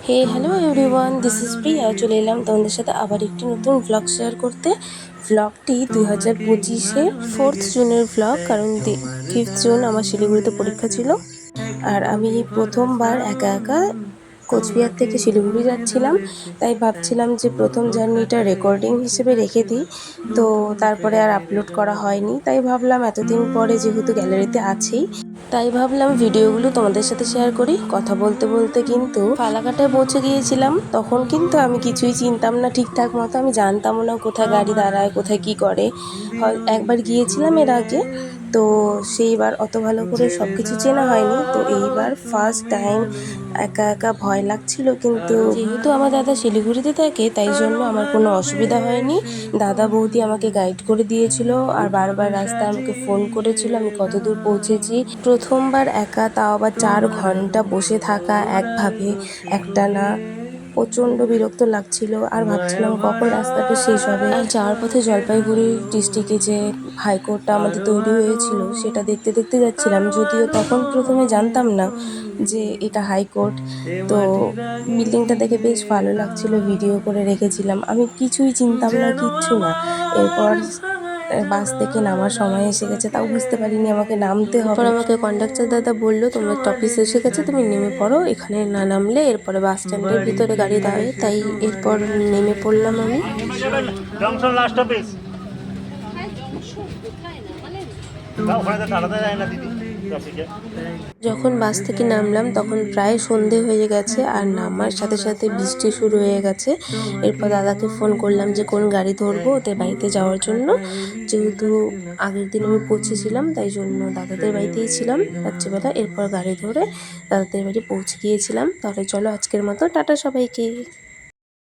Hey hello everyone, this is Priya. চলে এলাম তোমাদের সাথে আবার একটি নতুন ভ্লগ শেয়ার করতে। ভ্লগটি 2025-এর 4th জুনের ভ্লগ, কারণ 5th জুন আমার শিলিগুড়িতে পরীক্ষা ছিল। আর আমি প্রথমবার একা একা কোচবিহার থেকে শিলিগুড়ি যাচ্ছিলাম, তাই ভাবছিলাম যে প্রথম জার্নিটা রেকর্ডিং হিসেবে রেখে দিই। তো তারপরে আর আপলোড করা হয়নি, তাই ভাবলাম এতদিন পরে যেহেতু গ্যালারিতে আছেই, তাই ভাবলাম ভিডিওগুলো তোমাদের সাথে শেয়ার করি। কথা বলতে বলতে কিন্তু ফালাকাটায় পৌঁছে গিয়েছিলাম। তখন কিন্তু আমি কিছুই চিনতাম না ঠিকঠাক মতো, আমি জানতামও না কোথায় গাড়ি দাঁড়ায়, কোথায় কি করে। একবার গিয়েছিলাম এর আগে, তো সেইবার অত ভালো করে সব কিছু চেনা হয়নি। তো এইবার ফার্স্ট টাইম একা একা ভয় লাগছিল, কিন্তু যেহেতু আমার দাদা শিলিগুড়িতে থাকে তাই জন্য আমার কোনো অসুবিধা হয়নি। দাদা বৌদি আমাকে গাইড করে দিয়েছিল আর বারবার রাস্তায় আমাকে ফোন করেছিল আমি কত দূর পৌঁছেছি। প্রথমবার একা, তাও আবার 4 ঘন্টা বসে থাকা একভাবে একটানা, প্রচণ্ড বিরক্ত লাগছিল। আর ভাবছিলাম কখন রাস্তাটা শেষ হবে। আর যাওয়ার পথে জলপাইগুড়ি ডিস্ট্রিক্টে যে হাইকোর্টটা আমাদের তৈরি হয়েছিল সেটা দেখতে দেখতে যাচ্ছিলাম, যদিও তখন প্রথমে জানতাম না যে এটা হাইকোর্ট। তো বিল্ডিংটা দেখে বেশ ভালো লাগছিল, ভিডিও করে রেখেছিলাম। আমি কিছুই চিনতাম না, কিচ্ছু না। এরপর বাস থেকে নামার সময় এসে গেছে, তাও বুঝতে পারিনি আমাকে নামতে হবে। এরপর আমাকে কন্ডাক্টর দাদা বললো তোমার টপিস এসে গেছে, তুমি নেমে পড়ো, এখানে না নামলে এরপরে বাস স্ট্যান্ডের ভিতরে গাড়ি দাঁড়ায়। তাই এরপর নেমে পড়লাম আমি। জংশন লাস্ট অফিস ওখানে তো চালাতে যায় না দিদি ট্রাফিকে। যখন বাস থেকে নামলাম তখন প্রায় সন্ধে হয়ে গেছে, আর নামার সাথে সাথে বৃষ্টি শুরু হয়ে গেছে। এরপর দাদাকে ফোন করলাম যে কোন গাড়ি ধরবো ওদের বাড়িতে যাওয়ার জন্য। যেহেতু আগের দিন আমি পৌঁছেছিলাম তাই জন্য দাদাদের বাড়িতেই ছিলাম রাত্রিবেলা। এরপর গাড়ি ধরে দাদাদের বাড়ি পৌঁছে গিয়েছিলাম। তাহলে চলো আজকের মতো টাটা সবাইকে।